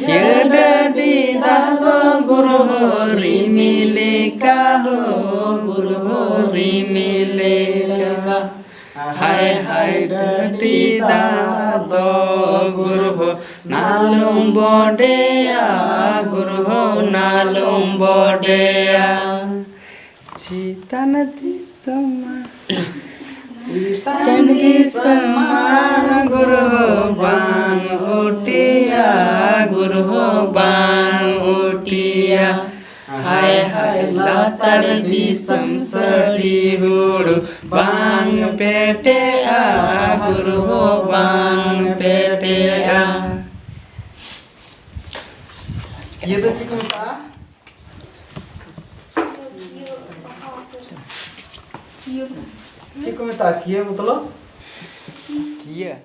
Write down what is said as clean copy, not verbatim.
Yedadi dalo guru hori milika ho guru hori milika hai hai dadi dalo guru ho nalum bodea guru ho nalum bodea cita nadi sama Candi sama guru bang utia guru bang utia hai hai latar disam sedi huru bang PTA guru bang PTA ये तो chicken सा chicken में ताकिए मतलब किया